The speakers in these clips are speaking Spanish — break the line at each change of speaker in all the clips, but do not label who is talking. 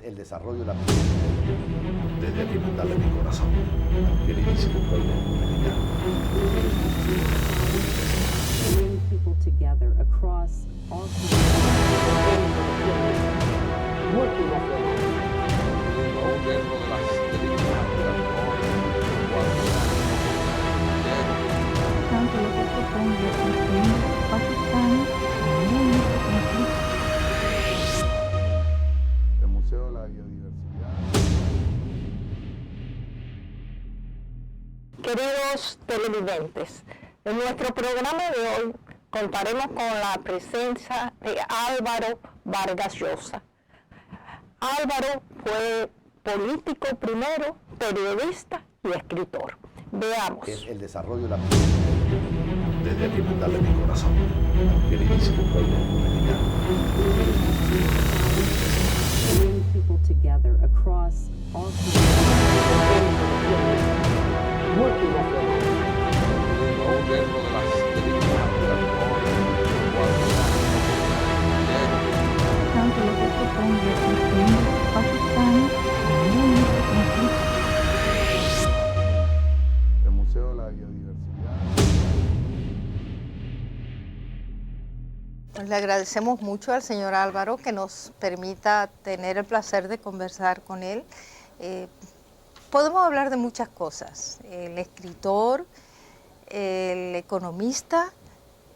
el desarrollo de la...
Desde aquí mandarle mi corazón al queridísimo pueblo dominicano.
Bring people together across all
Aún dentro de las deliberaciones,
tanto lo que propone Pakistán como en este conflicto.
el Museo de la Biodiversidad.
Queridos televidentes, en nuestro programa de hoy contaremos con la presencia de Álvaro Vargas Llosa. Álvaro fue político primero, periodista y escritor. Veamos.
Es el desarrollo de la...
Desde aquí mandarle mi corazón al queridísimo pueblo dominicano.
bring people together across all
Aún dentro de las deliberaciones,
Tanto lo que propone Pakistán como en este conflicto.
el Museo de la Biodiversidad.
Pues le agradecemos mucho al señor Álvaro que nos permita tener el placer de conversar con él. Podemos hablar de muchas cosas, el escritor, el economista,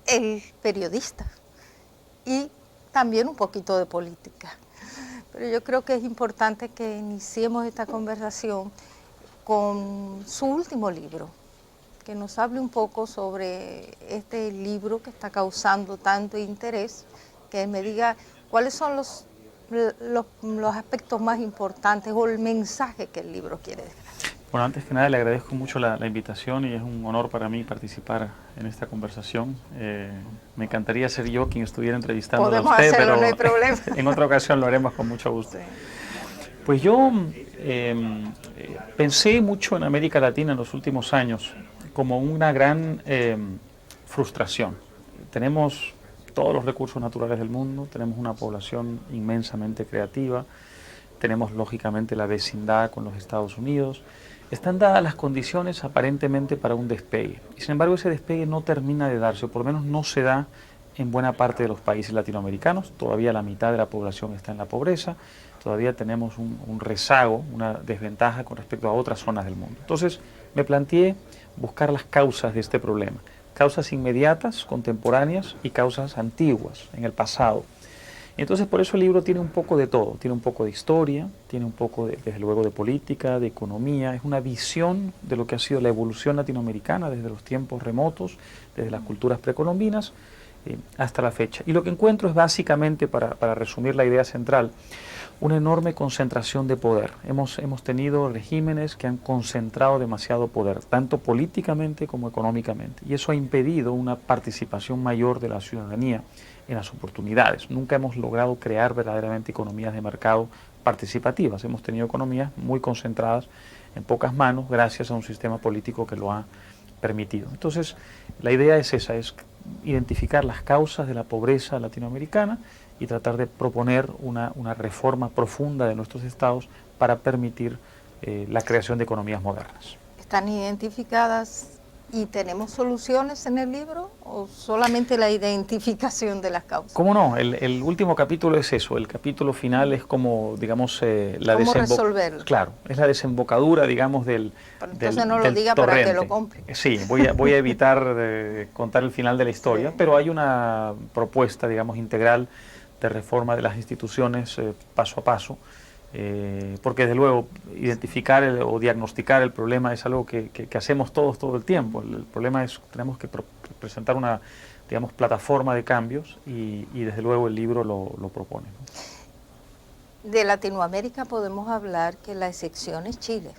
el periodista y también un poquito de política. Pero yo creo que es importante que iniciemos esta conversación con su último libro, que nos hable un poco sobre este libro que está causando tanto interés, que me diga cuáles son los aspectos más importantes o el mensaje que el libro quiere dejar.
Bueno, antes que nada le agradezco mucho la invitación y es un honor para mí participar en esta conversación. Me encantaría ser yo quien estuviera entrevistando a
Podemos
usted,
hacerlo,
pero
no hay problema.
en otra ocasión lo haremos con mucho gusto.
Sí.
Pues yo pensé mucho en América Latina en los últimos años como una gran frustración. Tenemos todos los recursos naturales del mundo, tenemos una población inmensamente creativa, tenemos lógicamente la vecindad con los Estados Unidos. Están dadas las condiciones aparentemente para un despegue. Y sin embargo ese despegue no termina de darse, o por lo menos no se da en buena parte de los países latinoamericanos. Todavía la mitad de la población está en la pobreza, todavía tenemos un rezago, una desventaja con respecto a otras zonas del mundo. Entonces me planteé buscar las causas de este problema. Causas inmediatas, contemporáneas y causas antiguas, en el pasado. Entonces por eso el libro tiene un poco de todo, tiene un poco de historia, tiene un poco desde luego de política, de economía, es una visión de lo que ha sido la evolución latinoamericana desde los tiempos remotos, desde las culturas precolombinas hasta la fecha. Y lo que encuentro es básicamente, para resumir la idea central, una enorme concentración de poder. Hemos tenido regímenes que han concentrado demasiado poder, tanto políticamente como económicamente, y eso ha impedido una participación mayor de la ciudadanía en las oportunidades. Nunca hemos logrado crear verdaderamente economías de mercado participativas. Hemos tenido economías muy concentradas en pocas manos gracias a un sistema político que lo ha permitido. Entonces, la idea es esa, es identificar las causas de la pobreza latinoamericana y tratar de proponer una reforma profunda de nuestros estados para permitir la creación de economías modernas.
¿Están identificadas y tenemos soluciones en el libro o solamente la identificación de las causas?
¿Cómo no? El último capítulo es eso, el capítulo final es como, digamos, la
¿Cómo resolverlo?
Claro, es la desembocadura, digamos, del
Pero entonces no lo
del
diga
torrente.
para que lo compre.
Sí, voy a evitar contar el final de la historia,
Sí.
pero hay una propuesta, digamos, integral de reforma de las instituciones paso a paso, porque desde luego identificar o diagnosticar el problema es algo que hacemos todos todo el tiempo. El problema es tenemos que presentar una, digamos, plataforma de cambios y desde luego el libro lo propone, ¿no?
De Latinoamérica podemos hablar que la excepción es Chile.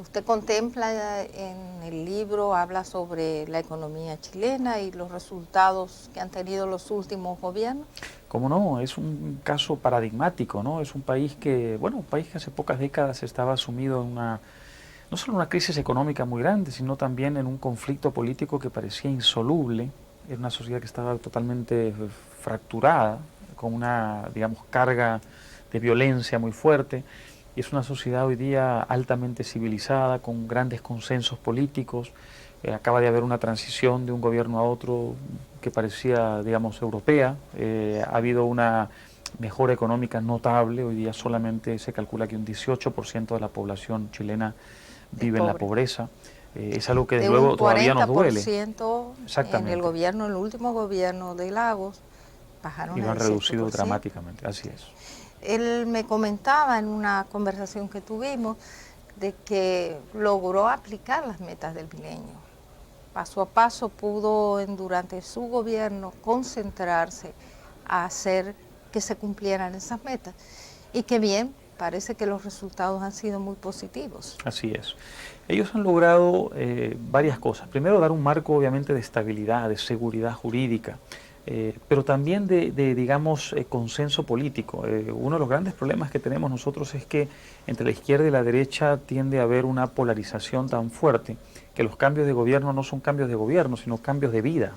Usted contempla en el libro, habla sobre la economía chilena y los resultados que han tenido los últimos gobiernos.
¿Cómo no? Es un caso paradigmático, ¿no? Es un país que, bueno, un país que hace pocas décadas estaba sumido en no solo una crisis económica muy grande, sino también en un conflicto político que parecía insoluble. Era una sociedad que estaba totalmente fracturada, con una, digamos, carga violencia muy fuerte. Es una sociedad hoy día altamente civilizada, con grandes consensos políticos. Acaba de haber una transición de un gobierno a otro que parecía, digamos, europea. Ha habido una mejora económica notable. Hoy día solamente se calcula que un 18% de la población chilena vive en la pobreza. Es algo que desde luego todavía nos duele.
En el gobierno, el último gobierno de Lagos, bajaron
y lo han
el
reducido
18%.
dramáticamente, así es.
Él me comentaba en una conversación que tuvimos de que logró aplicar las metas del milenio. Paso a paso pudo durante su gobierno concentrarse a hacer que se cumplieran esas metas. Y que bien, parece que los resultados han sido muy positivos.
Así es. Ellos han logrado varias cosas. Primero, dar un marco obviamente de estabilidad, de seguridad jurídica, pero también digamos, consenso político. Uno de los grandes problemas que tenemos nosotros es que entre la izquierda y la derecha tiende a haber una polarización tan fuerte que los cambios de gobierno no son cambios de gobierno, sino cambios de vida.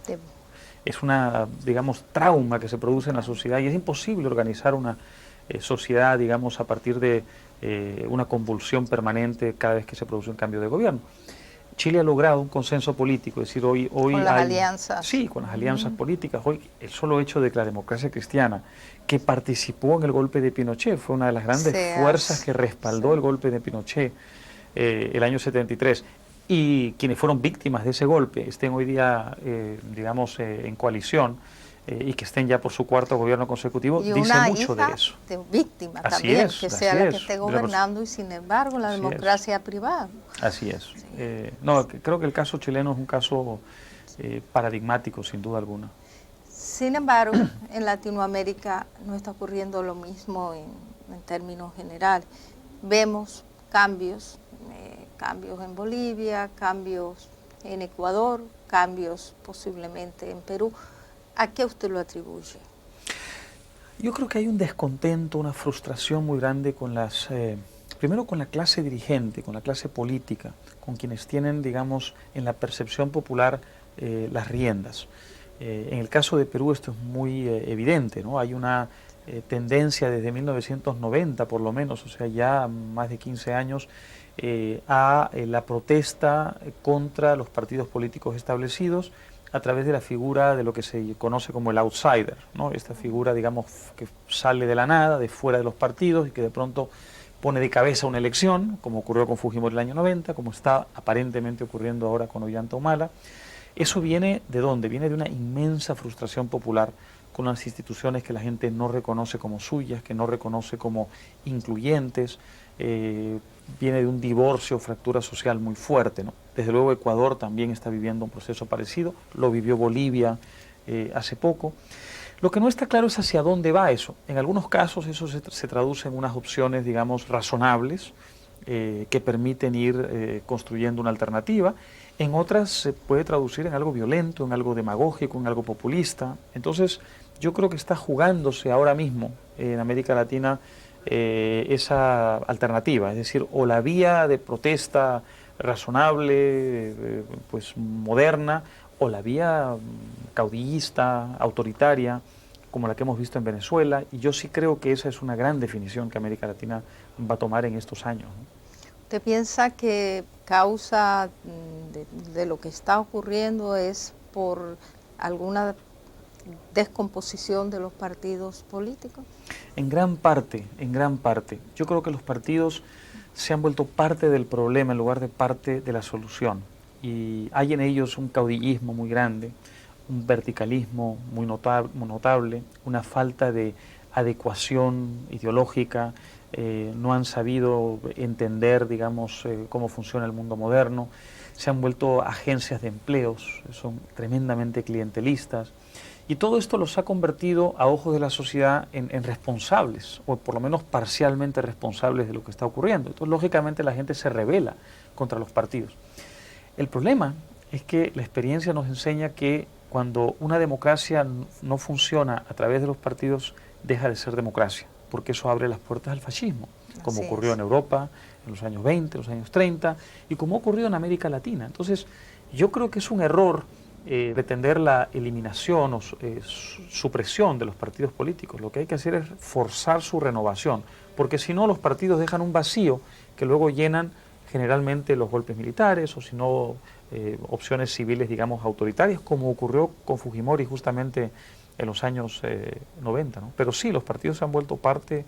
Es una, digamos, trauma que se produce en la sociedad y es imposible organizar una sociedad, digamos, a partir de una convulsión permanente cada vez que se produce un cambio de gobierno. Chile ha logrado un consenso político, es decir, hoy
con las alianzas.
Sí, con las alianzas políticas. Hoy el solo hecho de que la democracia cristiana, que participó en el golpe de Pinochet, fue una de las grandes fuerzas que respaldó el golpe de Pinochet el año 73, y quienes fueron víctimas de ese golpe estén hoy día, digamos, en coalición, y que estén ya por su cuarto gobierno consecutivo,
y
dice mucho de eso.
De víctima
así
también,
es,
que sea la que esté gobernando y sin embargo la democracia privada.
Así es. Sí. No, creo que el caso chileno es un caso paradigmático, sin duda alguna.
Sin embargo, en Latinoamérica no está ocurriendo lo mismo en términos generales. Vemos cambios, cambios en Bolivia, cambios en Ecuador, cambios posiblemente en Perú. ¿A qué usted lo atribuye?
Yo creo que hay un descontento, una frustración muy grande con las, primero con la clase dirigente, con la clase política, con quienes tienen, digamos, en la percepción popular las riendas. En el caso de Perú esto es muy evidente, ¿no? Hay una tendencia desde 1990 por lo menos, o sea, ya más de 15 años, a la protesta contra los partidos políticos establecidos, a través de la figura de lo que se conoce como el outsider, ¿no? Esta figura, digamos, que sale de la nada, de fuera de los partidos y que de pronto pone de cabeza una elección, como ocurrió con Fujimori el año 90, como está aparentemente ocurriendo ahora con Ollanta Humala. Eso viene ¿de dónde? Viene de una inmensa frustración popular con las instituciones que la gente no reconoce como suyas, que no reconoce como incluyentes. Viene de un divorcio, fractura social muy fuerte, ¿no? Desde luego Ecuador también está viviendo un proceso parecido, lo vivió Bolivia hace poco. Lo que no está claro es hacia dónde va eso. En algunos casos eso se traduce en unas opciones, digamos, razonables, que permiten ir construyendo una alternativa. En otras se puede traducir en algo violento, en algo demagógico, en algo populista. Entonces yo creo que está jugándose ahora mismo en América Latina esa alternativa, es decir, o la vía de protesta razonable, pues moderna, o la vía caudillista, autoritaria, como la que hemos visto en Venezuela, y yo sí creo que esa es una gran definición que América Latina va a tomar en estos años, ¿no?
¿Usted piensa que causa de lo que está ocurriendo es por alguna descomposición de los partidos políticos?
En gran parte, en gran parte. Yo creo que los partidos se han vuelto parte del problema en lugar de parte de la solución. Y hay en ellos un caudillismo muy grande, un verticalismo muy notable, una falta de adecuación ideológica, no han sabido entender, digamos, cómo funciona el mundo moderno, se han vuelto agencias de empleos, son tremendamente clientelistas, y todo esto los ha convertido a ojos de la sociedad en responsables, o por lo menos parcialmente responsables de lo que está ocurriendo. Entonces, lógicamente, la gente se rebela contra los partidos. El problema es que la experiencia nos enseña que cuando una democracia no funciona a través de los partidos, deja de ser democracia, porque eso abre las puertas al fascismo, como ocurrió en Europa en los años 20, los años 30, y como ha ocurrido en América Latina. Entonces, yo creo que es un error pretender la eliminación o supresión de los partidos políticos. Lo que hay que hacer es forzar su renovación, porque si no los partidos dejan un vacío que luego llenan generalmente los golpes militares o si no opciones civiles, digamos, autoritarias, como ocurrió con Fujimori justamente en los años 90, ¿no? Pero sí, los partidos se han vuelto parte,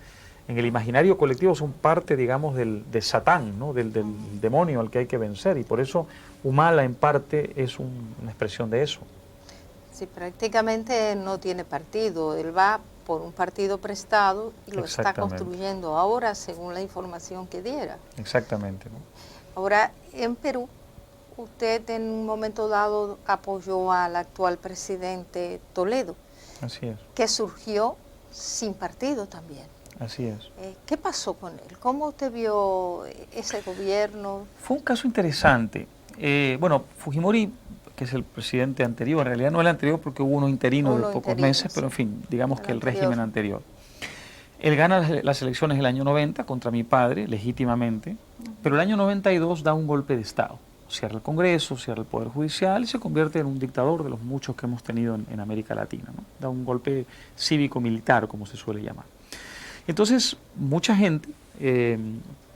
en el imaginario colectivo son parte, digamos, de Satán, ¿no? del demonio al que hay que vencer, y por eso Humala en parte es una expresión de eso.
Sí, prácticamente no tiene partido, él va por un partido prestado y lo está construyendo ahora según la información que diera.
Exactamente, ¿no?
Ahora, en Perú, usted en un momento dado apoyó al actual presidente Toledo,
Así es.
que surgió sin partido también.
Así es.
¿Qué pasó con él? ¿Cómo usted vio ese gobierno?
Fue un caso interesante. Bueno, Fujimori, que es el presidente anterior, en realidad no el anterior porque hubo uno interino de pocos meses, pero en fin, digamos que el régimen anterior. Él gana las elecciones del año 90 contra mi padre, legítimamente, pero el año 92 da un golpe de Estado. Cierra el Congreso, cierra el Poder Judicial y se convierte en un dictador de los muchos que hemos tenido en América Latina, ¿no? Da un golpe cívico-militar, como se suele llamar. Entonces, mucha gente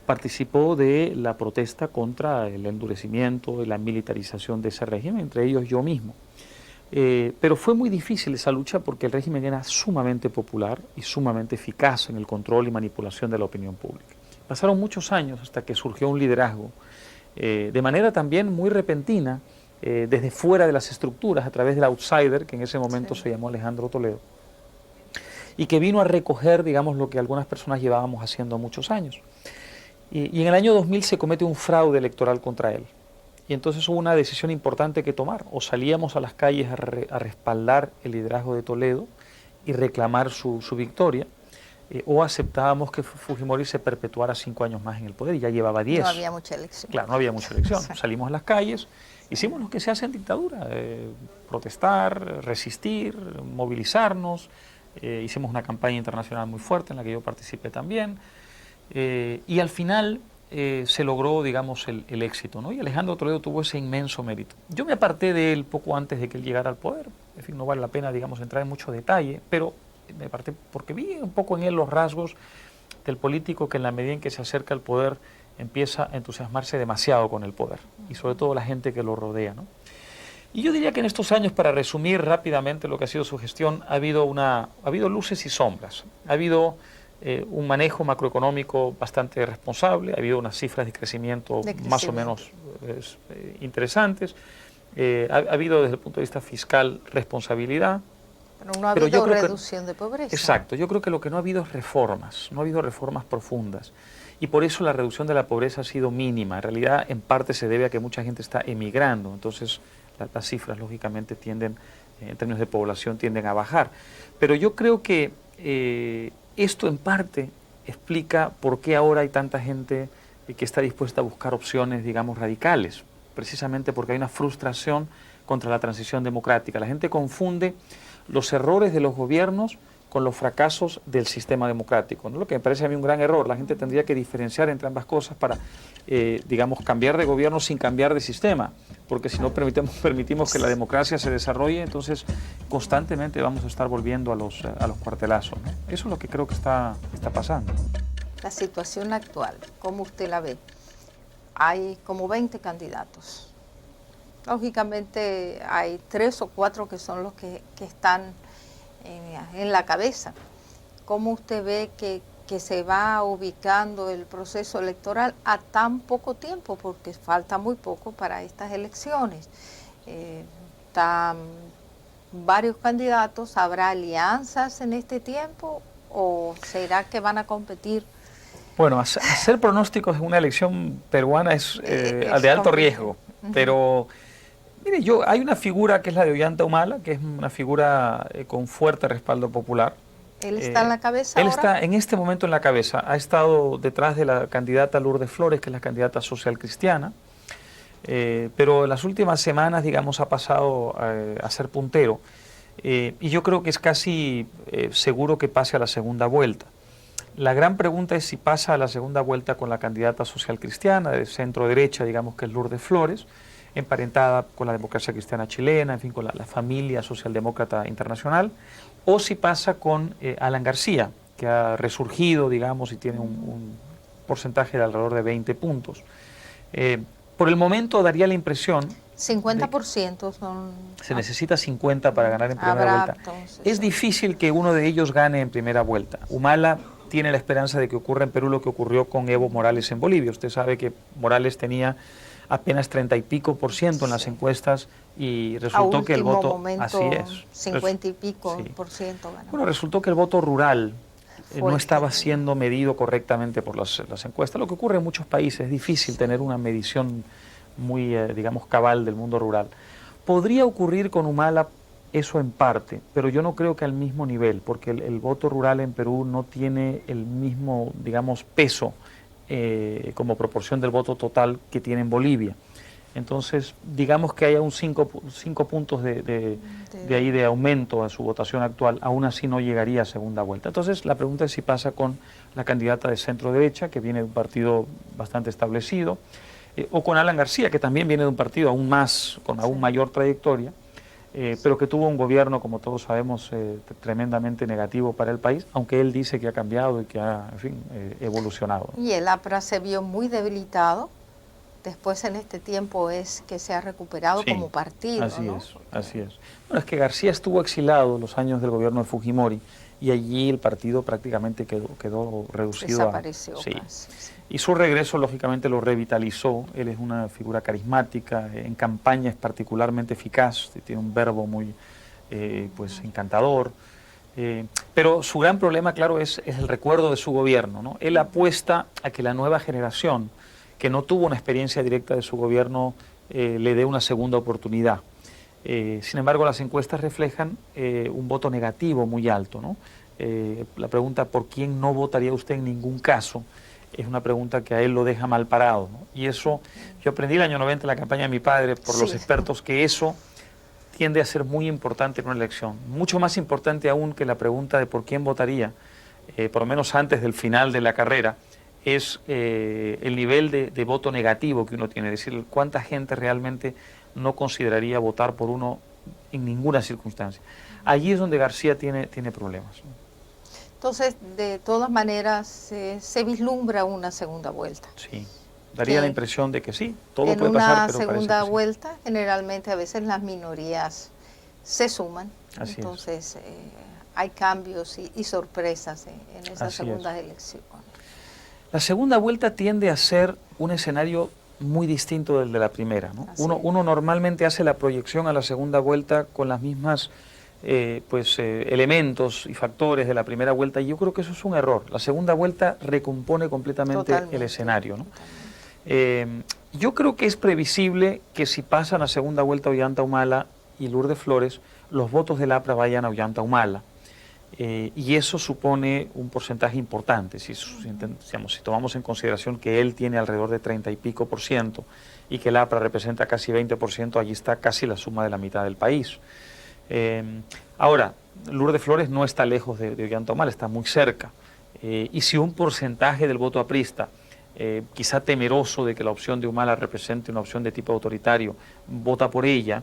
participó de la protesta contra el endurecimiento y la militarización de ese régimen, entre ellos yo mismo. Pero fue muy difícil esa lucha porque el régimen era sumamente popular y sumamente eficaz en el control y manipulación de la opinión pública. Pasaron muchos años hasta que surgió un liderazgo de manera también muy repentina, desde fuera de las estructuras, a través del outsider, que en ese momento se llamó Alejandro Toledo, y que vino a recoger, digamos, lo que algunas personas llevábamos haciendo muchos años. Y en el año 2000 se comete un fraude electoral contra él. Y entonces hubo una decisión importante que tomar. O salíamos a las calles a respaldar el liderazgo de Toledo y reclamar su victoria, o aceptábamos que Fujimori se perpetuara 5 años más en el poder, y ya llevaba 10.
No había mucha elección.
Claro, no había mucha elección. Salimos a las calles, hicimos lo que se hace en dictadura, protestar, resistir, movilizarnos. Hicimos una campaña internacional muy fuerte en la que yo participé también, y al final se logró, digamos, el éxito, ¿no? Y Alejandro Toledo tuvo ese inmenso mérito. Yo me aparté de él poco antes de que él llegara al poder. En fin, no vale la pena, digamos, entrar en mucho detalle, pero me aparté porque vi un poco en él los rasgos del político que en la medida en que se acerca al poder empieza a entusiasmarse demasiado con el poder, y sobre todo la gente que lo rodea, ¿no? Y yo diría que en estos años, para resumir rápidamente lo que ha sido su gestión, ha habido luces y sombras. Ha habido un manejo macroeconómico bastante responsable, ha habido unas cifras de crecimiento más o menos interesantes, ha habido desde el punto de vista fiscal responsabilidad.
Pero no ha habido reducción de pobreza.
Exacto, yo creo que lo que no ha habido es reformas, no ha habido reformas profundas. Y por eso la reducción de la pobreza ha sido mínima. En realidad, en parte se debe a que mucha gente está emigrando, entonces las cifras lógicamente tienden, en términos de población, tienden a bajar. Pero yo creo que esto en parte explica por qué ahora hay tanta gente que está dispuesta a buscar opciones, digamos, radicales, precisamente porque hay una frustración contra la transición democrática. La gente confunde los errores de los gobiernos con los fracasos del sistema democrático, ¿no? Lo que me parece a mí un gran error. La gente tendría que diferenciar entre ambas cosas para, digamos, cambiar de gobierno sin cambiar de sistema, porque si no permitimos que la democracia se desarrolle, entonces constantemente vamos a estar volviendo a los cuartelazos, ¿no? Eso es lo que creo que está pasando.
La situación actual, ¿cómo usted la ve? Hay como 20 candidatos. Lógicamente hay 3 o 4 que son los que están en la cabeza. ¿Cómo usted ve que se va ubicando el proceso electoral a tan poco tiempo? Porque falta muy poco para estas elecciones. Están varios candidatos, ¿habrá alianzas en este tiempo o será que van a competir?
Bueno, hacer pronósticos en una elección peruana es de alto riesgo, pero mire, hay una figura que es la de Ollanta Humala, que es una figura con fuerte respaldo popular.
¿Él está en la cabeza
ahora? Él está en este momento en la cabeza. Ha estado detrás de la candidata Lourdes Flores, que es la candidata social cristiana, pero en las últimas semanas, digamos, ha pasado a ser puntero. Y yo creo que es casi seguro que pase a la segunda vuelta. La gran pregunta es si pasa a la segunda vuelta con la candidata social cristiana, de centro derecha, digamos, que es Lourdes Flores, emparentada con la democracia cristiana chilena, en fin, con la familia socialdemócrata internacional, o si pasa con Alan García, que ha resurgido, digamos, y tiene un porcentaje de alrededor de 20 puntos. Por el momento daría la impresión
50% son...
se necesita 50 para ganar en primera
Habrá,
vuelta.
entonces,
Es difícil que uno de ellos gane en primera vuelta. Humala tiene la esperanza de que ocurra en Perú lo que ocurrió con Evo Morales en Bolivia. Usted sabe que Morales tenía apenas 30 y pico % en las encuestas y resultó que el voto...
momento,
así es.
50 y pico
Sí.
por ciento ganó.
Bueno, resultó que el voto rural no
Fue
estaba
el-
siendo medido correctamente por las encuestas. Lo que ocurre en muchos países, es difícil tener una medición muy, digamos, cabal del mundo rural. Podría ocurrir con Humala eso en parte, pero yo no creo que al mismo nivel, porque el voto rural en Perú no tiene el mismo, digamos, peso como proporción del voto total que tiene en Bolivia. Entonces, digamos que haya un 5 puntos de ahí de aumento a su votación actual, aún así no llegaría a segunda vuelta. Entonces, la pregunta es si pasa con la candidata de centro derecha, que viene de un partido bastante establecido, o con Alan García, que también viene de un partido aún más, con aún mayor trayectoria, pero que tuvo un gobierno, como todos sabemos, tremendamente negativo para el país, aunque él dice que ha cambiado y que ha, en fin, evolucionado.
Y el APRA se vio muy debilitado. Después en este tiempo es que se ha recuperado
Sí,
como partido,
Así
¿no?
es, así es. Bueno, es que García estuvo exilado los años del gobierno de Fujimori y allí el partido prácticamente quedó reducido
Desapareció.
Sí.
casi, sí.
Y su regreso, lógicamente, lo revitalizó. Él es una figura carismática, en campaña es particularmente eficaz, tiene un verbo muy pues, encantador. Pero su gran problema, claro, es el recuerdo de su gobierno, ¿no? Él apuesta a que la nueva generación, que no tuvo una experiencia directa de su gobierno, le dé una segunda oportunidad. Sin embargo, las encuestas reflejan un voto negativo muy alto, ¿no? La pregunta, ¿por quién no votaría usted en ningún caso?, es una pregunta que a él lo deja mal parado, ¿no? Y eso, yo aprendí el año 90 en la campaña de mi padre por los
Sí.
expertos que eso tiende a ser muy importante en una elección, mucho más importante aún que la pregunta de por quién votaría, por lo menos antes del final de la carrera, es el nivel de voto negativo que uno tiene, es decir, cuánta gente realmente no consideraría votar por uno en ninguna circunstancia. Allí es donde García tiene problemas, ¿no?
Entonces, de todas maneras, se vislumbra una segunda vuelta.
Sí, daría
Que
la impresión de que sí, todo
En
puede
una
pasar, pero
segunda
parece que sí.
vuelta, generalmente a veces las minorías se suman.
Así es.
Entonces, hay cambios y sorpresas en esas
Así es.
segundas elecciones.
La segunda vuelta tiende a ser un escenario muy distinto del de la primera, ¿no?
Así
Uno normalmente hace la proyección a la segunda vuelta con las mismas elementos y factores de la primera vuelta, y yo creo que eso es un error. La segunda vuelta recompone completamente
Totalmente,
el escenario, ¿no?
totalmente.
Yo creo que es previsible que si pasan a segunda vuelta Ollanta Humala y Lourdes Flores, los votos del APRA vayan a Ollanta Humala. Y eso supone un porcentaje importante, si tomamos en consideración que él tiene alrededor de 30 y pico % y que el APRA representa casi 20%, allí está casi la suma de la mitad del país. Ahora, Lourdes Flores no está lejos de Ollanta Humala, está muy cerca. Y si un porcentaje del voto aprista, quizá temeroso de que la opción de Humala represente una opción de tipo autoritario, vota por ella,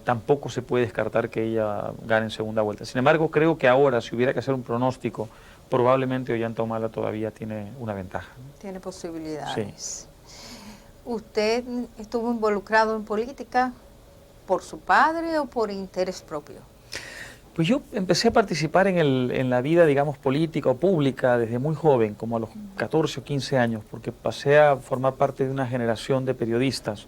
tampoco se puede descartar que ella gane en segunda vuelta. Sin embargo, creo que ahora, si hubiera que hacer un pronóstico, probablemente Ollanta Humala todavía tiene una ventaja, ¿no?
Tiene posibilidades. ¿Usted estuvo involucrado en política por su padre o por interés propio?
Pues yo empecé a participar en la vida, digamos, política o pública desde muy joven, como a los 14 o 15 años, porque pasé a formar parte de una generación de periodistas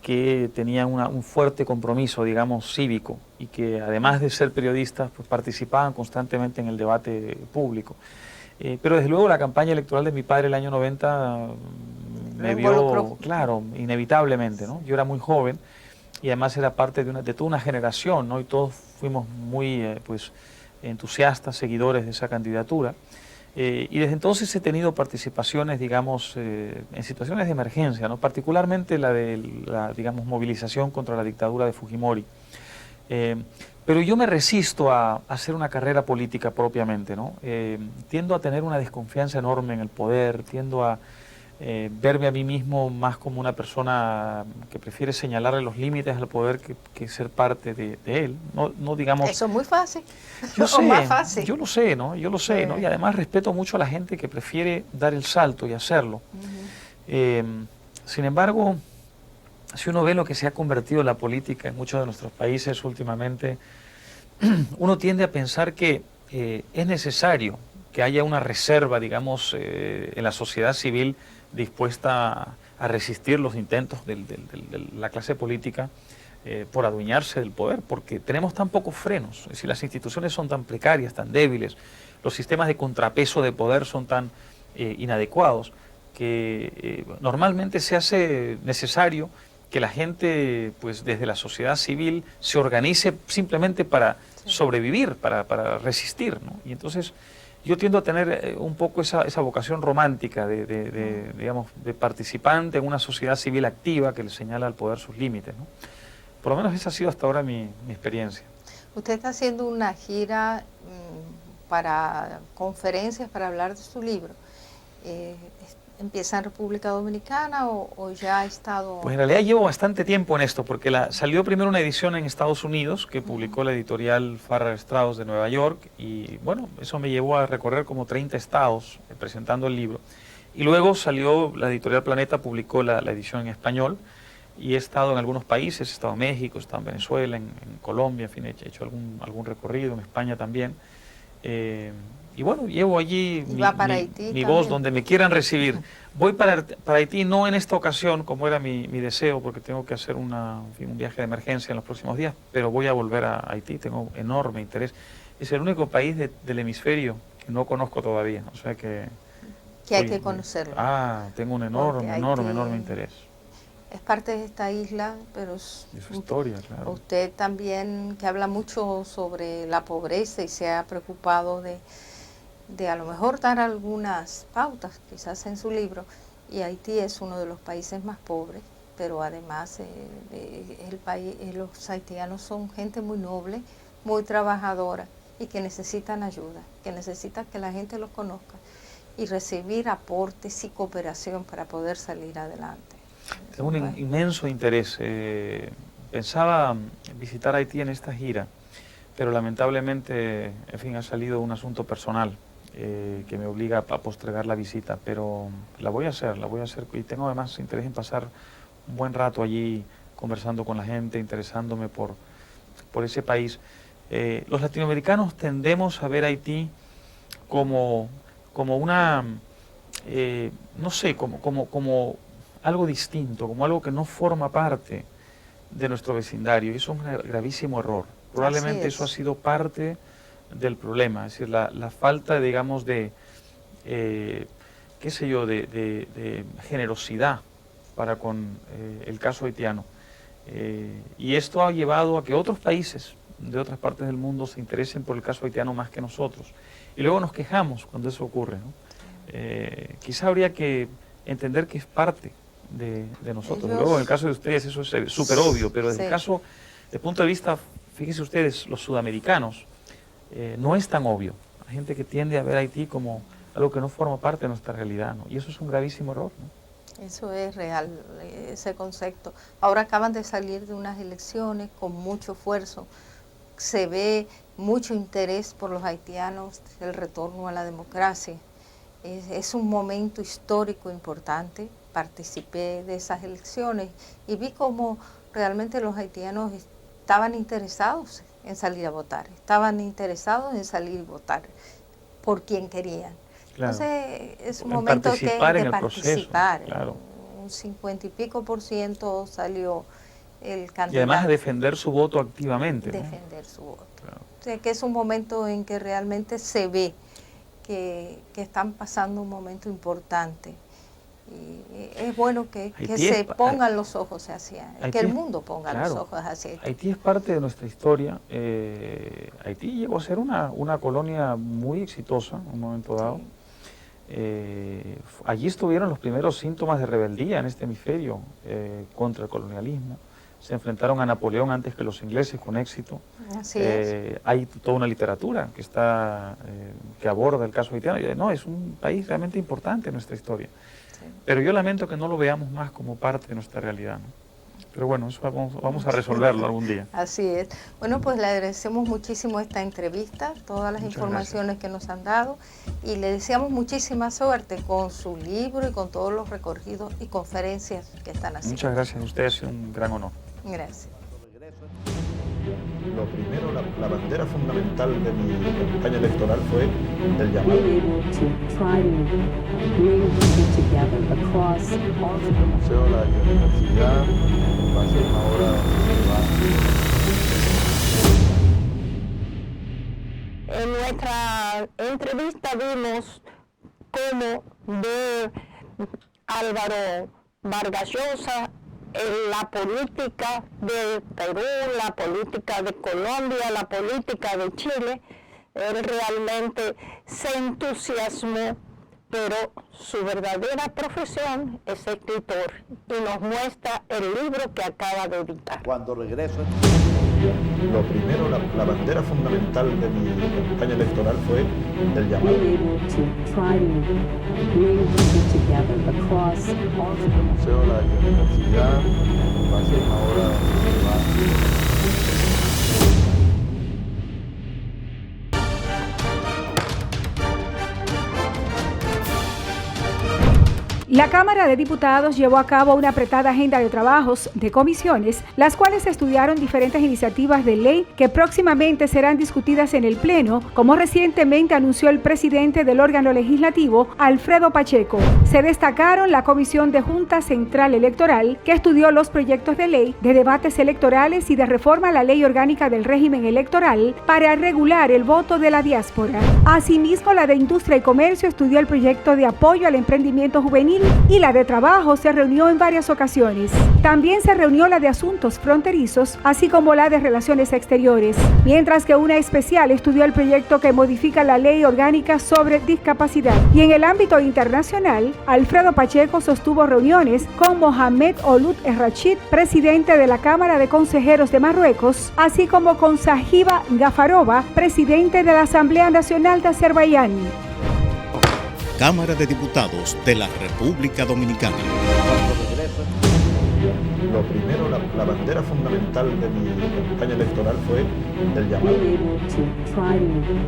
que tenían un fuerte compromiso, digamos, cívico, y que además de ser periodistas, pues participaban constantemente en el debate público. Pero desde luego la campaña electoral de mi padre el año 90 me vio,
involucró.
claro, inevitablemente, ¿no? Yo era muy joven y además era parte de toda una generación, ¿no? Y todos fuimos muy pues, entusiastas, seguidores de esa candidatura. Y desde entonces he tenido participaciones, digamos, en situaciones de emergencia, ¿no? Particularmente la de la, digamos, movilización contra la dictadura de Fujimori. Pero yo me resisto a hacer una carrera política propiamente, ¿no? Tiendo a tener una desconfianza enorme en el poder, tiendo a verme a mí mismo más como una persona que prefiere señalarle los límites al poder que ser parte de él. No digamos...
Eso es muy fácil.
Yo
O
sé,
más fácil.
yo lo sé, ¿no? Yo lo sé, ¿no? Y además respeto mucho a la gente que prefiere dar el salto y hacerlo. Sin embargo, si uno ve lo que se ha convertido la política en muchos de nuestros países últimamente, uno tiende a pensar que es necesario que haya una reserva, digamos, en la sociedad civil dispuesta a resistir los intentos de la clase política por adueñarse del poder, porque tenemos tan pocos frenos, es decir, las instituciones son tan precarias, tan débiles, los sistemas de contrapeso de poder son tan inadecuados, que normalmente se hace necesario que la gente, pues desde la sociedad civil, se organice simplemente para sobrevivir, para resistir, ¿no? Y entonces yo tiendo a tener un poco esa vocación romántica digamos, de participante en una sociedad civil activa que le señala al poder sus límites, ¿no? Por lo menos esa ha sido hasta ahora mi experiencia.
Usted está haciendo una gira para conferencias para hablar de su libro. ¿Empieza en República Dominicana o ya ha estado...?
Pues en realidad llevo bastante tiempo en esto, porque salió primero una edición en Estados Unidos que publicó la editorial Farrar Straus de Nueva York, y bueno, eso me llevó a recorrer como 30 estados presentando el libro. Y luego salió, la editorial Planeta publicó la edición en español, y he estado en algunos países, he estado en México, he estado en Venezuela, en Colombia, en fin, he hecho algún recorrido, en España también. Y bueno, llevo allí mi voz donde me quieran recibir. Voy para Haití, no en esta ocasión, como era mi deseo, porque tengo que hacer un viaje de emergencia en los próximos días, pero voy a volver a Haití, tengo enorme interés. Es el único país del hemisferio que no conozco todavía, o sea que
hay que conocerlo.
Tengo un enorme interés.
Es parte de esta isla, pero es
su historia, claro.
Usted también, que habla mucho sobre la pobreza y se ha preocupado de a lo mejor dar algunas pautas, quizás en su libro, y Haití es uno de los países más pobres, pero además los haitianos son gente muy noble, muy trabajadora y que necesitan ayuda, que necesitan que la gente los conozca y recibir aportes y cooperación para poder salir adelante.
Tengo un inmenso interés. Pensaba visitar Haití en esta gira, pero lamentablemente, en fin, ha salido un asunto personal que me obliga a postergar la visita, pero la voy a hacer y tengo además interés en pasar un buen rato allí conversando con la gente, interesándome por ese país. Los latinoamericanos tendemos a ver Haití como una, no sé, como algo distinto, como algo que no forma parte de nuestro vecindario, y eso es un gravísimo error. Probablemente eso ha sido parte del problema, es decir, la falta, digamos, de generosidad para con el caso haitiano. Y esto ha llevado a que otros países de otras partes del mundo se interesen por el caso haitiano más que nosotros. Y luego nos quejamos cuando eso ocurre, ¿no? Quizá habría que entender que es parte de nosotros. Luego, en el caso de ustedes, eso es súper obvio, pero desde el punto de vista, fíjense ustedes, los sudamericanos, no es tan obvio. Hay gente que tiende a ver a Haití como algo que no forma parte de nuestra realidad, ¿no? Y eso es un gravísimo error, ¿no?
Eso es real, ese concepto. Ahora acaban de salir de unas elecciones con mucho esfuerzo. Se ve mucho interés por los haitianos, el retorno a la democracia. Es un momento histórico importante. Participé de esas elecciones y vi cómo realmente los haitianos estaban interesados en salir a votar, estaban interesados en salir y votar por quien querían. Claro. Entonces es un momento de participar.
Claro.
Un 50 y pico % salió el candidato.
Y además defender su voto activamente.
Defender su voto. Claro. O sea, que es un momento en que realmente se ve que están pasando un momento importante. Y es bueno que se pongan los ojos hacia Haití, que el mundo ponga los ojos hacia Haití.
Haití es parte de nuestra historia. Haití llegó a ser una colonia muy exitosa en un momento dado. Allí estuvieron los primeros síntomas de rebeldía en este hemisferio contra el colonialismo. se enfrentaron a Napoleón antes que los ingleses con éxito.
Así es.
Hay toda una literatura que aborda el caso haitiano. No, es un país realmente importante en nuestra historia.
Sí.
Pero yo lamento que no lo veamos más como parte de nuestra realidad, ¿no? Pero bueno, eso vamos a resolverlo algún día.
Así es. Bueno, pues le agradecemos muchísimo esta entrevista, todas las
Muchas
informaciones que nos han dado y le deseamos muchísima suerte con su libro y con todos los recorridos y conferencias que están haciendo.
Muchas gracias a ustedes, es un gran honor.
Gracias.
Lo primero, la bandera fundamental de mi campaña electoral fue el llamado.
Being able to try to bring people together across all
El Museo de la Biodiversidad va a ser una obra donde
En nuestra entrevista vimos cómo de Álvaro Vargas Llosa, la política de Perú, la política de Colombia, la política de Chile, él realmente se entusiasmó, pero su verdadera profesión es escritor y nos muestra el libro que acaba de editar.
Cuando regreso, lo primero, la bandera fundamental de mi campaña electoral fue el llamado.
being able to try to bring people together across all
El Museo de la Biodiversidad va a ser una obra donde
La Cámara de Diputados llevó a cabo una apretada agenda de trabajos de comisiones, las cuales estudiaron diferentes iniciativas de ley que próximamente serán discutidas en el Pleno, como recientemente anunció el presidente del órgano legislativo, Alfredo Pacheco. Se destacaron la Comisión de Junta Central Electoral, que estudió los proyectos de ley de debates electorales y de reforma a la Ley Orgánica del Régimen Electoral para regular el voto de la diáspora. Asimismo, la de Industria y Comercio estudió el proyecto de apoyo al emprendimiento juvenil y la de Trabajo se reunió en varias ocasiones. También se reunió la de Asuntos Fronterizos, así como la de Relaciones Exteriores, mientras que una especial estudió el proyecto que modifica la Ley Orgánica sobre Discapacidad. Y en el ámbito internacional, Alfredo Pacheco sostuvo reuniones con Mohamed Ould El-Rachid, presidente de la Cámara de Consejeros de Marruecos, así como con Sahiba Gafarova, presidente de la Asamblea Nacional de Azerbaiyán.
Cámara de Diputados de la República Dominicana.
Cuando regreso, lo primero, la bandera fundamental de mi campaña electoral fue el llamado.
being able to try to bring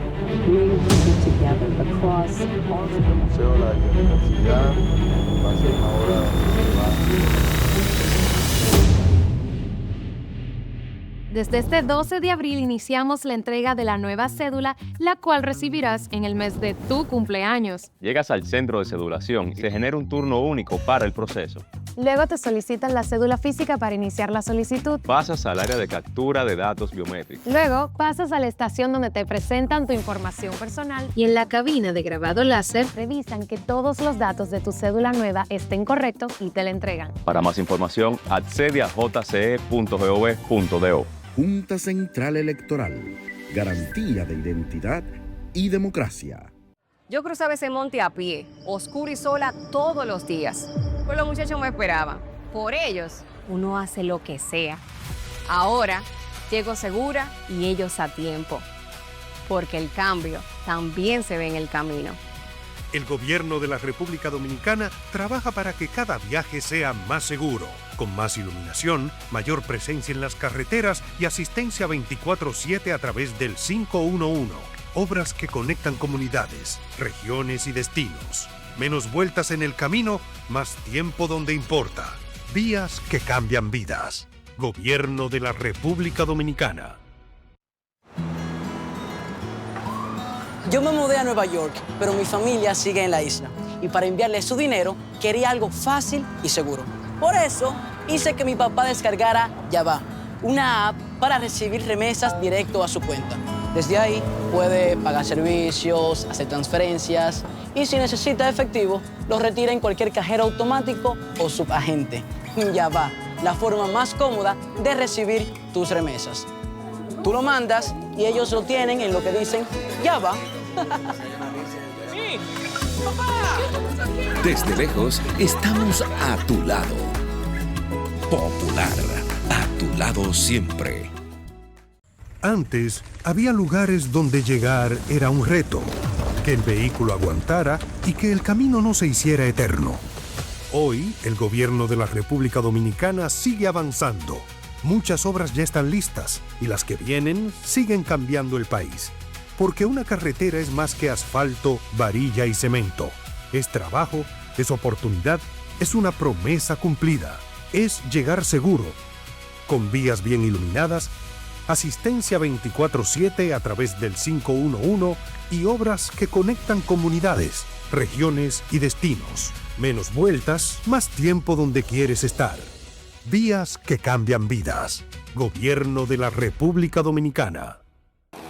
people together across all
El Museo de la Biodiversidad va a ser una obra donde
Desde este 12 de abril iniciamos la entrega de la nueva cédula, la cual recibirás en el mes de tu cumpleaños.
Llegas al centro de cedulación y se genera un turno único para el proceso.
Luego te solicitan la cédula física para iniciar la solicitud.
Pasas al área de captura de datos biométricos.
Luego pasas a la estación donde te presentan tu información personal y en la cabina de grabado láser revisan que todos los datos de tu cédula nueva estén correctos y te la entregan.
Para más información, accede a jce.gov.do.
Junta Central Electoral. Garantía de identidad y democracia.
Yo cruzaba ese monte a pie, oscura y sola todos los días. Pues los muchachos me esperaban. Por ellos, uno hace lo que sea. Ahora, llego segura y ellos a tiempo. Porque el cambio también se ve en el camino.
El gobierno de la República Dominicana trabaja para que cada viaje sea más seguro, con más iluminación, mayor presencia en las carreteras y asistencia 24/7 a través del 511. Obras que conectan comunidades, regiones y destinos. Menos vueltas en el camino, más tiempo donde importa. Vías que cambian vidas. Gobierno de la República Dominicana.
Yo me mudé a Nueva York, pero mi familia sigue en la isla. Y para enviarle su dinero, quería algo fácil y seguro. Por eso, hice que mi papá descargara Yava, una app para recibir remesas directo a su cuenta. Desde ahí, puede pagar servicios, hacer transferencias y si necesita efectivo, lo retira en cualquier cajero automático o subagente. Yava, la forma más cómoda de recibir tus remesas. Tú lo mandas y ellos lo tienen en lo que dicen Yava.
¡Sí! ¡Papá!
Desde lejos, estamos a tu lado. Popular, a tu
tu lado siempre.
Antes, había lugares donde llegar era un reto, que el vehículo aguantara y que el camino no se hiciera eterno. Hoy, el gobierno de la República Dominicana sigue avanzando. Muchas obras ya están listas y las que vienen siguen cambiando el país. Porque una carretera es más que asfalto, varilla y cemento. Es trabajo, es oportunidad, es una promesa cumplida. Es llegar seguro, con vías bien iluminadas, asistencia 24/7 a través del 511 y obras que conectan comunidades, regiones y destinos. Menos vueltas, más tiempo donde quieres estar. Vías que cambian vidas. Gobierno de la República Dominicana.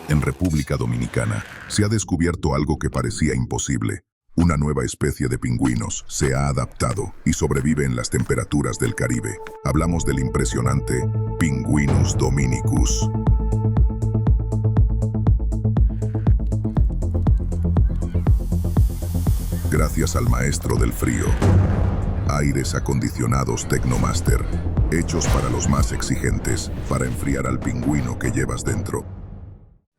En República Dominicana se ha descubierto algo que parecía imposible. Una nueva especie de pingüinos se ha adaptado y sobrevive en las temperaturas del Caribe. Hablamos del impresionante Pinguinus dominicus. Gracias al maestro del frío, aires acondicionados Tecnomaster, hechos para los más exigentes, para enfriar al pingüino que llevas dentro.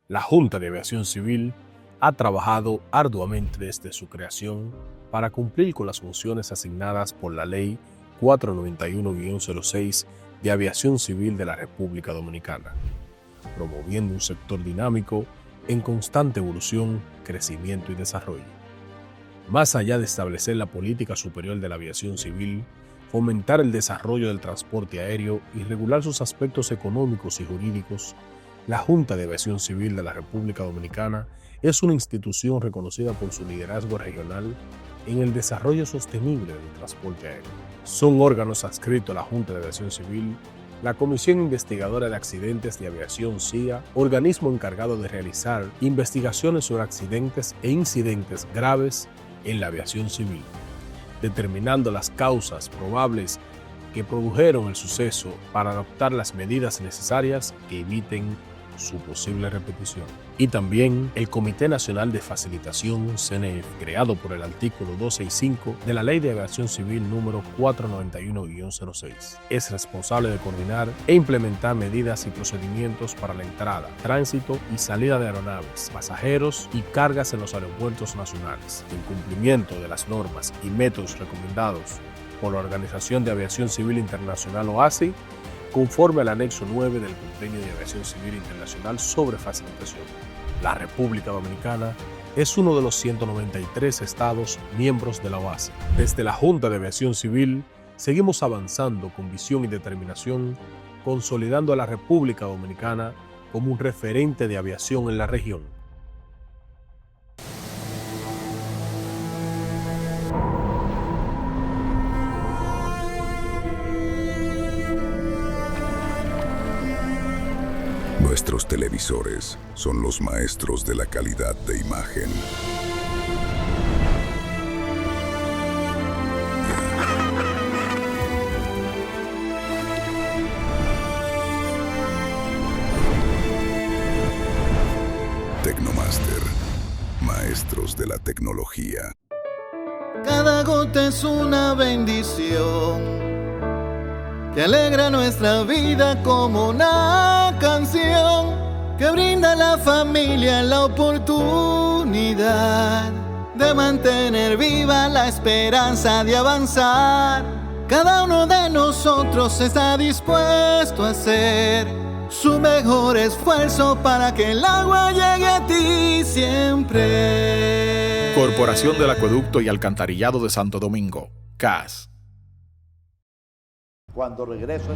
La Junta de Aviación Civil ha trabajado arduamente desde su creación para cumplir con las funciones asignadas por la Ley 491-06 de Aviación Civil de la República Dominicana, promoviendo un sector dinámico en constante evolución, crecimiento y desarrollo. Más allá de establecer la política superior de la aviación civil, fomentar el desarrollo del transporte aéreo y regular sus aspectos económicos y jurídicos, la Junta de Aviación Civil de la República Dominicana es una institución reconocida por su liderazgo regional en el desarrollo sostenible del transporte aéreo. Son órganos adscritos a la Junta de Aviación Civil, la Comisión Investigadora de Accidentes de Aviación CIA, organismo encargado de realizar investigaciones sobre accidentes e incidentes graves en la aviación civil, determinando las causas probables que produjeron el suceso para adoptar las medidas necesarias que eviten su posible repetición. Y también el Comité Nacional de Facilitación, CNF, creado por el artículo 265 de la Ley de Aviación Civil número 491-06. Es responsable de coordinar e implementar medidas y procedimientos para la entrada, tránsito y salida de aeronaves, pasajeros y cargas en los aeropuertos nacionales, en cumplimiento de las normas y métodos recomendados por la Organización de Aviación Civil Internacional OACI, conforme al anexo 9 del Convenio de Aviación Civil Internacional sobre facilitación. La República Dominicana es uno de los 193 estados miembros de la OACI. Desde la Junta de Aviación Civil seguimos avanzando con visión y determinación, consolidando a la República Dominicana como un referente de aviación en la región.
Nuestros televisores son los maestros de la calidad de imagen. Tecnomaster, maestros de la tecnología.
Cada gota es una bendición que alegra nuestra vida como una canción que brinda a la familia la oportunidad de mantener viva la esperanza de avanzar. Cada uno de nosotros está dispuesto a hacer su mejor esfuerzo para que el agua llegue a ti siempre.
Corporación del Acueducto y Alcantarillado de Santo Domingo, CAS.
Cuando regreso,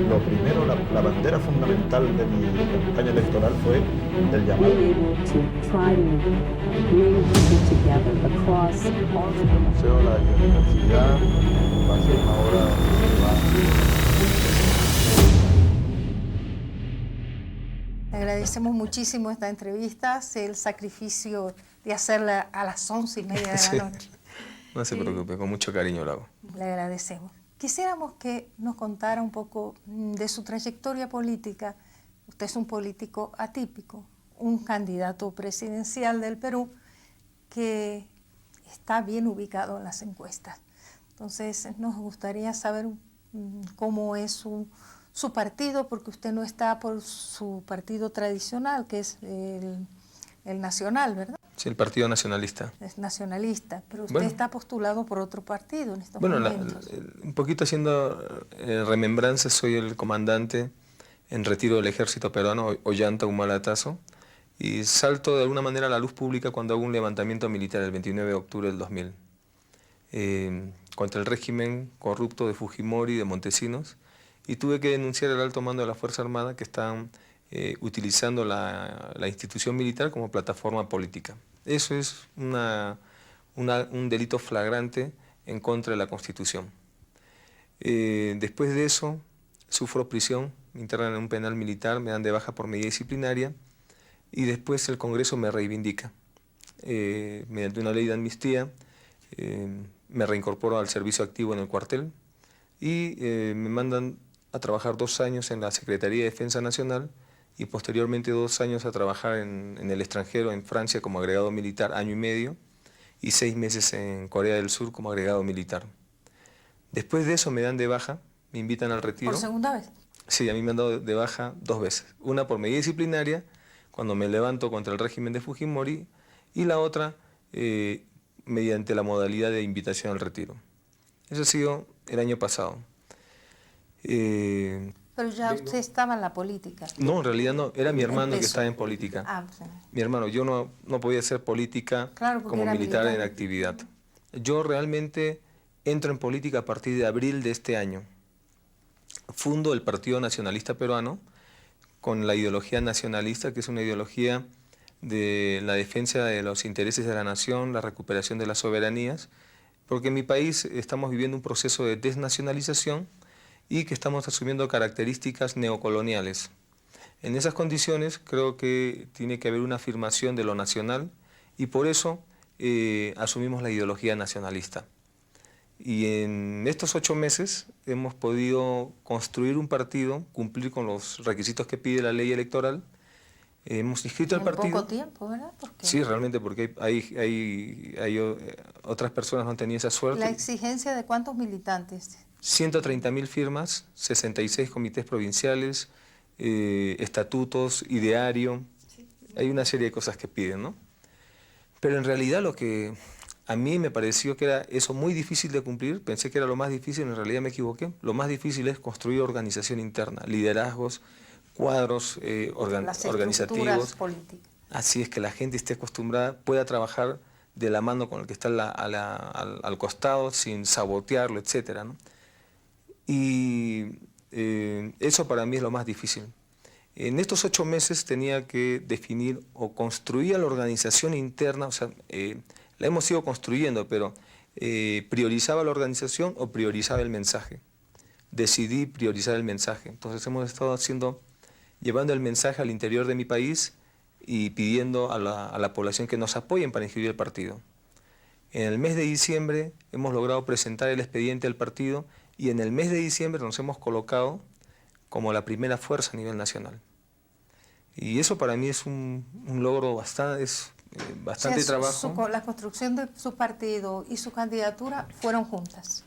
lo primero, la bandera fundamental de mi campaña electoral fue el llamado. Museo de la Universidad, pasé una hora.
Le agradecemos muchísimo esta entrevista, el sacrificio de hacerla a las 11:30 de la noche.
No se preocupe, con mucho cariño lo hago.
Le agradecemos. Quisiéramos que nos contara un poco de su trayectoria política. Usted es un político atípico, un candidato presidencial del Perú que está bien ubicado en las encuestas. Entonces, nos gustaría saber cómo es su partido, porque usted no está por su partido tradicional, que es el Nacional, ¿verdad?
Sí, el Partido Nacionalista.
Es nacionalista, pero usted
Bueno.
está postulado por otro partido en estos
Bueno,
momentos.
un poquito haciendo remembranza, soy el comandante en retiro del ejército peruano, Ollanta Humala Tazo, y salto de alguna manera a la luz pública cuando hago un levantamiento militar el 29 de octubre del 2000 contra el régimen corrupto de Fujimori y de Montesinos, y tuve que denunciar al alto mando de la Fuerza Armada que están utilizando la institución militar como plataforma política. Eso es un delito flagrante en contra de la Constitución. Después de eso, sufro prisión, me internan en un penal militar, me dan de baja por medida disciplinaria y después el Congreso me reivindica. Mediante una ley de amnistía, me reincorporo al servicio activo en el cuartel y me mandan a trabajar 2 años en la Secretaría de Defensa Nacional y posteriormente 2 años a trabajar en el extranjero, en Francia, como agregado militar, año y medio, y 6 meses en Corea del Sur como agregado militar. Después de eso me dan de baja, me invitan al retiro.
¿Por segunda vez?
Sí, a mí me han dado de baja 2 veces. Una por medida disciplinaria, cuando me levanto contra el régimen de Fujimori, y la otra mediante la modalidad de invitación al retiro. Eso ha sido el año pasado.
Pero ya usted estaba en la política.
No, en realidad no, era mi hermano que
Empezó.
estaba en política.
Ah, sí.
Mi hermano, yo no podía hacer política
Claro, porque
como
era
militar
militar.
en actividad. Yo realmente entro en política a partir de abril de este año. Fundo el Partido Nacionalista Peruano con la ideología nacionalista, que es una ideología de la defensa de los intereses de la nación, la recuperación de las soberanías, porque en mi país estamos viviendo un proceso de desnacionalización y que estamos asumiendo características neocoloniales. En esas condiciones creo que tiene que haber una afirmación de lo nacional y por eso asumimos la ideología nacionalista. Y en estos 8 meses hemos podido construir un partido, cumplir con los requisitos que pide la ley electoral. Hemos inscrito al partido.
En poco tiempo, ¿verdad? Porque
Sí, realmente, porque otras personas no han tenido esa suerte.
la exigencia de cuántos militantes.
130.000 firmas, 66 comités provinciales, estatutos, ideario. Hay una serie de cosas que piden, ¿no? Pero en realidad lo que a mí me pareció que era eso muy difícil de cumplir, pensé que era lo más difícil, en realidad me equivoqué. Lo más difícil es construir organización interna, liderazgos, cuadros
Las
organizativos.
estructuras políticas.
Así es, que la gente esté acostumbrada, pueda trabajar de la mano con el que está al costado, sin sabotearlo, etc., ¿no? Y eso para mí es lo más difícil. En estos 8 meses tenía que definir o construir la organización interna, o sea, la hemos ido construyendo, pero priorizaba la organización o priorizaba el mensaje. Decidí priorizar el mensaje. Entonces hemos estado llevando el mensaje al interior de mi país y pidiendo a la población que nos apoyen para inscribir el partido. En el mes de diciembre hemos logrado presentar el expediente del partido y en el mes de diciembre nos hemos colocado como la primera fuerza a nivel nacional. Y eso para mí es un logro bastante
O sea,
trabajo.
La construcción de su partido y su candidatura fueron juntas.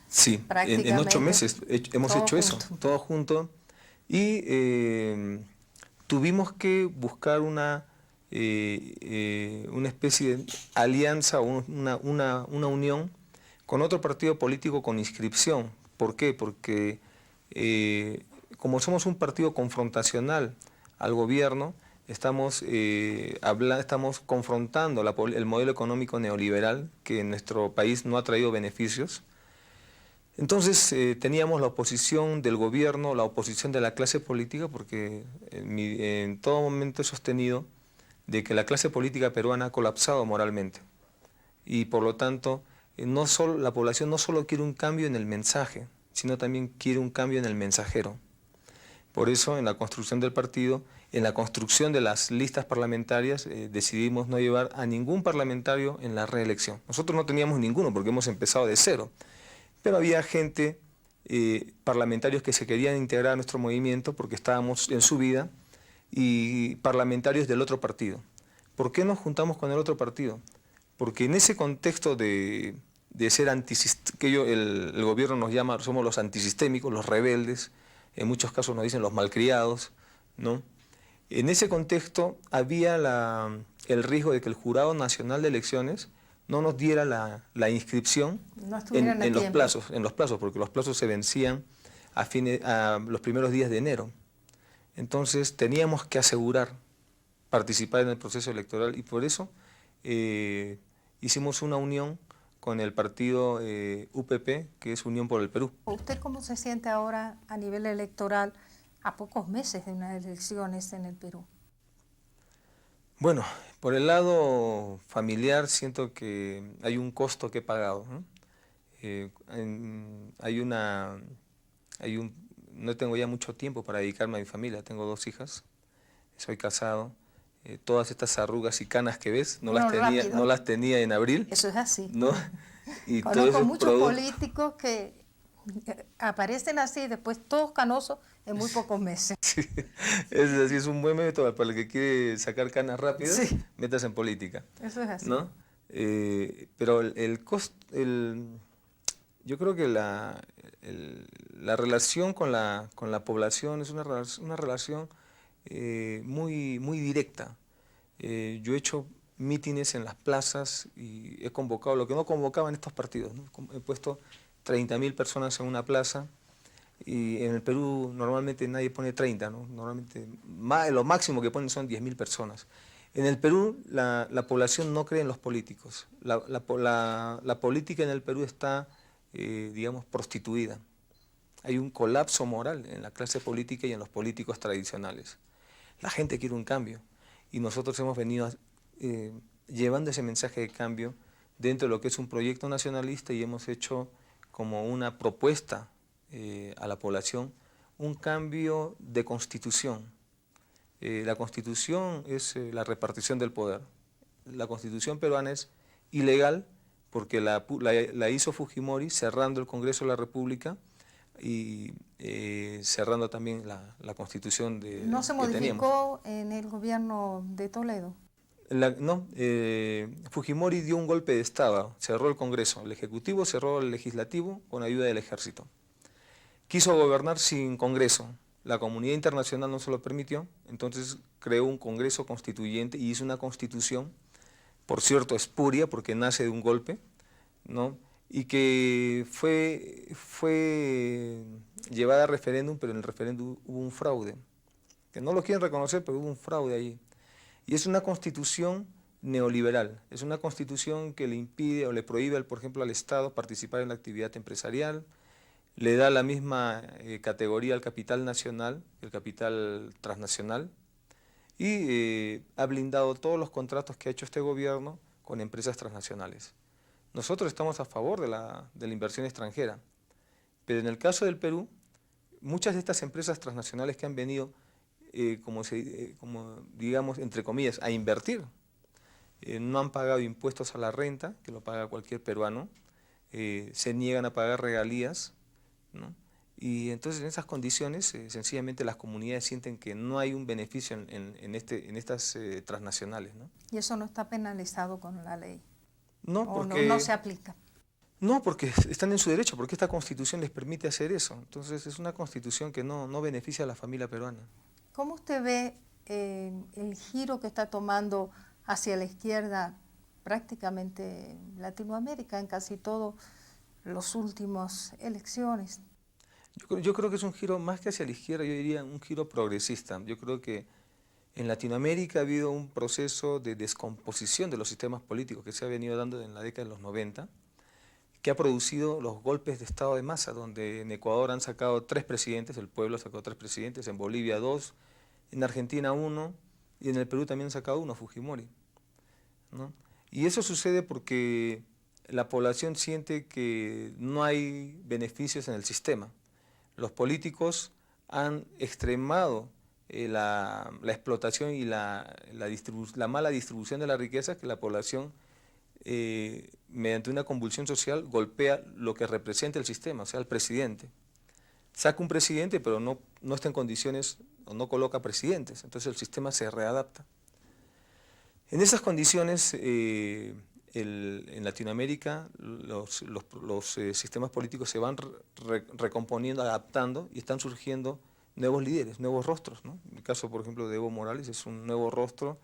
Sí, en 8 meses hemos
todo
hecho eso,
junto.
todo junto. Y tuvimos que buscar una especie de alianza o una unión con otro partido político con inscripción. ¿Por qué? Porque como somos un partido confrontacional al gobierno, estamos confrontando el modelo económico neoliberal que en nuestro país no ha traído beneficios. Entonces teníamos la oposición del gobierno, la oposición de la clase política, porque en todo momento he sostenido de que la clase política peruana ha colapsado moralmente. Y por lo tanto, la población no solo quiere un cambio en el mensaje, sino también quiere un cambio en el mensajero. Por eso, en la construcción del partido, en la construcción de las listas parlamentarias, decidimos no llevar a ningún parlamentario en la reelección. Nosotros no teníamos ninguno porque hemos empezado de cero. Pero había gente, parlamentarios que se querían integrar a nuestro movimiento porque estábamos en subida, y parlamentarios del otro partido. ¿Por qué nos juntamos con el otro partido? Porque en ese contexto de ser antisistémicos, que el gobierno nos llama, somos los antisistémicos, los rebeldes, en muchos casos nos dicen los malcriados, ¿no? En ese contexto había el riesgo de que el Jurado Nacional de Elecciones no nos diera la inscripción en los plazos, porque los plazos se vencían a los primeros días de enero. Entonces teníamos que asegurar participar en el proceso electoral y por eso hicimos una unión con el partido UPP, que es Unión por el Perú.
¿Usted cómo se siente ahora a nivel electoral a pocos meses de unas elecciones en el Perú?
Bueno, por el lado familiar siento que hay un costo que he pagado, ¿no? No tengo ya mucho tiempo para dedicarme a mi familia, tengo 2 hijas, soy casado. Todas estas arrugas y canas que ves, no las tenía en abril.
Eso es así.
¿No? Y
conozco muchos políticos que aparecen así y después todos canosos en muy pocos meses.
Sí, es así, es un buen método para el que quiere sacar canas rápidas, sí. Metas en política.
Eso es así.
¿No? Pero yo creo que la relación con la población es una relación muy directa. Yo he hecho mítines en las plazas y he convocado lo que no convocaban estos partidos, ¿no? He puesto 30.000 personas en una plaza y en el Perú normalmente nadie pone 30, ¿no? Normalmente lo máximo que ponen son 10.000 personas. En el Perú la población no cree en los políticos. La política en el Perú está, digamos, prostituida. Hay un colapso moral en la clase política y en los políticos tradicionales. La gente quiere un cambio y nosotros hemos venido llevando ese mensaje de cambio dentro de lo que es un proyecto nacionalista y hemos hecho como una propuesta a la población un cambio de constitución. La constitución es la repartición del poder. La constitución peruana es ilegal porque la hizo Fujimori cerrando el Congreso de la República y cerrando también la constitución de
¿No se modificó en el gobierno de Toledo?
No, Fujimori dio un golpe de Estado, cerró el Congreso, el Ejecutivo cerró el Legislativo con ayuda del Ejército. Quiso gobernar sin Congreso, la comunidad internacional no se lo permitió, entonces creó un Congreso constituyente y hizo una constitución, por cierto espuria porque nace de un golpe, ¿no? Y que fue llevada a referéndum, pero en el referéndum hubo un fraude, que no lo quieren reconocer, pero hubo un fraude allí. Y es una constitución neoliberal, es una constitución que le impide o le prohíbe, por ejemplo, al Estado participar en la actividad empresarial, le da la misma categoría al capital nacional, el capital transnacional, y ha blindado todos los contratos que ha hecho este gobierno con empresas transnacionales. Nosotros estamos a favor de la inversión extranjera, pero en el caso del Perú, muchas de estas empresas transnacionales que han venido, como digamos, entre comillas, a invertir, no han pagado impuestos a la renta, que lo paga cualquier peruano, se niegan a pagar regalías, ¿no? Y entonces en esas condiciones, sencillamente las comunidades sienten que no hay un beneficio en estas transnacionales, ¿no?
¿Y eso no está penalizado con la ley?
No, porque
no se aplica.
No, porque están en su derecho, porque esta Constitución les permite hacer eso. Entonces es una Constitución que no beneficia a la familia peruana.
¿Cómo usted ve el giro que está tomando hacia la izquierda prácticamente Latinoamérica en casi todas las últimas elecciones?
Yo creo que es un giro más que hacia la izquierda, yo diría un giro progresista. Yo creo que en Latinoamérica ha habido un proceso de descomposición de los sistemas políticos que se ha venido dando en la década de los 90, que ha producido los golpes de estado de masa, donde en Ecuador han sacado 3 presidentes, el pueblo ha sacado 3 presidentes, en Bolivia 2, en Argentina 1, y en el Perú también han sacado 1, Fujimori, ¿no? Y eso sucede porque la población siente que no hay beneficios en el sistema. Los políticos han extremado la explotación y la mala distribución de la riqueza que la población, mediante una convulsión social, golpea lo que representa el sistema, o sea, el presidente. Saca un presidente, pero no está en condiciones o no coloca presidentes, entonces el sistema se readapta. En esas condiciones, en Latinoamérica los sistemas políticos se van recomponiendo, adaptando, y están surgiendo nuevos líderes, nuevos rostros, ¿no? En el caso, por ejemplo, de Evo Morales es un nuevo rostro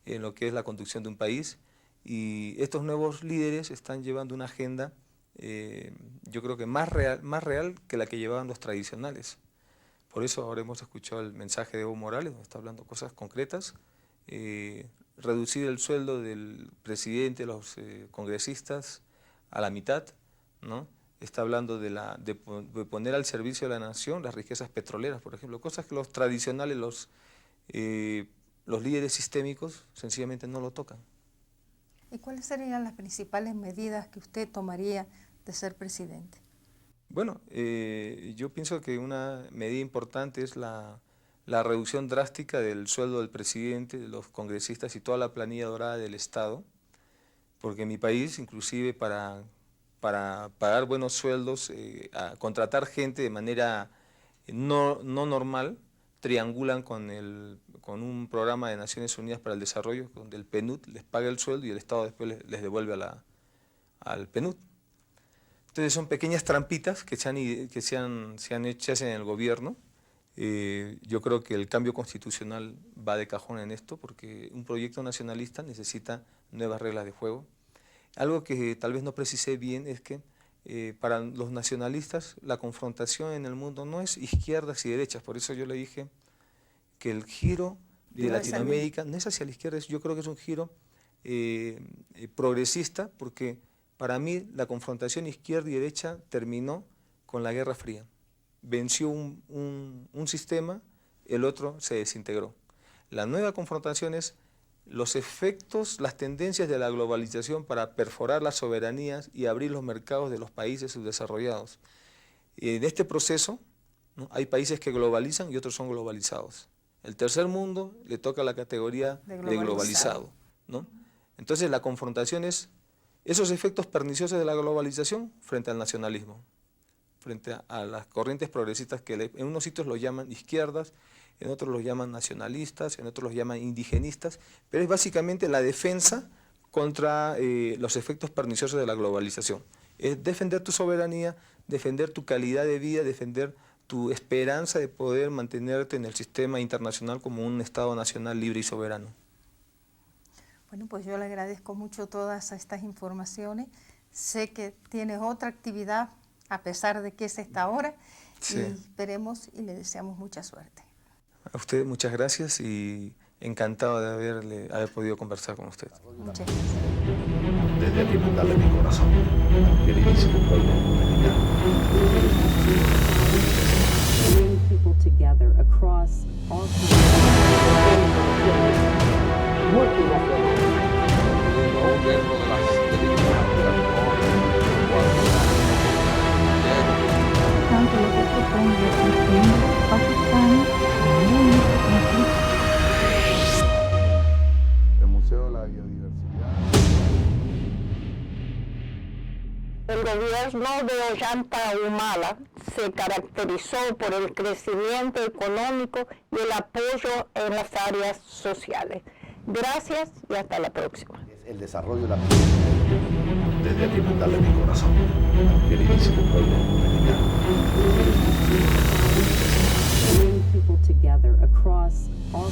en lo que es la conducción de un país, y estos nuevos líderes están llevando una agenda, yo creo que más real que la que llevaban los tradicionales. Por eso ahora hemos escuchado el mensaje de Evo Morales, donde está hablando cosas concretas, reducir el sueldo del presidente, los congresistas a la mitad, ¿no? Está hablando de poner al servicio de la nación las riquezas petroleras, por ejemplo, cosas que los tradicionales, los líderes sistémicos sencillamente no lo tocan.
¿Y cuáles serían las principales medidas que usted tomaría de ser presidente?
Bueno, yo pienso que una medida importante es la reducción drástica del sueldo del presidente, de los congresistas y toda la planilla dorada del Estado, porque en mi país, inclusive para pagar buenos sueldos, a contratar gente de manera no normal, triangulan con un programa de Naciones Unidas para el Desarrollo, donde el PNUD les paga el sueldo y el Estado después les devuelve al PNUD. Entonces son pequeñas trampitas que se hacen en el gobierno. Yo creo que el cambio constitucional va de cajón en esto, porque un proyecto nacionalista necesita nuevas reglas de juego. Algo que tal vez no precisé bien es que para los nacionalistas la confrontación en el mundo no es izquierdas y derechas, por eso yo le dije que el giro de Latinoamérica no es hacia la izquierda, yo creo que es un giro progresista, porque para mí la confrontación izquierda y derecha terminó con la Guerra Fría. Venció un sistema, el otro se desintegró. La nueva confrontación es los efectos, las tendencias de la globalización para perforar las soberanías y abrir los mercados de los países subdesarrollados. Y en este proceso, ¿no?, hay países que globalizan y otros son globalizados. El tercer mundo le toca la categoría de globalizado, ¿no? Entonces la confrontación es esos efectos perniciosos de la globalización frente al nacionalismo, frente a las corrientes progresistas que en unos sitios los llaman izquierdas, en otros los llaman nacionalistas, en otros los llaman indigenistas, pero es básicamente la defensa contra los efectos perniciosos de la globalización. Es defender tu soberanía, defender tu calidad de vida, defender tu esperanza de poder mantenerte en el sistema internacional como un Estado nacional libre y soberano.
Bueno, pues yo le agradezco mucho todas estas informaciones. Sé que tienes otra actividad a pesar de que es esta hora, sí. Y esperemos y le deseamos mucha suerte.
A usted muchas gracias y encantado de haber podido conversar con usted.
Muchas gracias.
Desde aquí mandarle mi corazón al queridísimo pueblo dominicano.
Bring people together across all
Tanto lo que propone el Pakistán,
El Museo de la Biodiversidad.
El gobierno de Ollanta Humala se caracterizó por el crecimiento económico y el apoyo en las áreas sociales. Gracias y hasta la próxima.
El desarrollo de la desde aquí mandarle mi corazón al queridísimo pueblo dominicano.
bring people together across all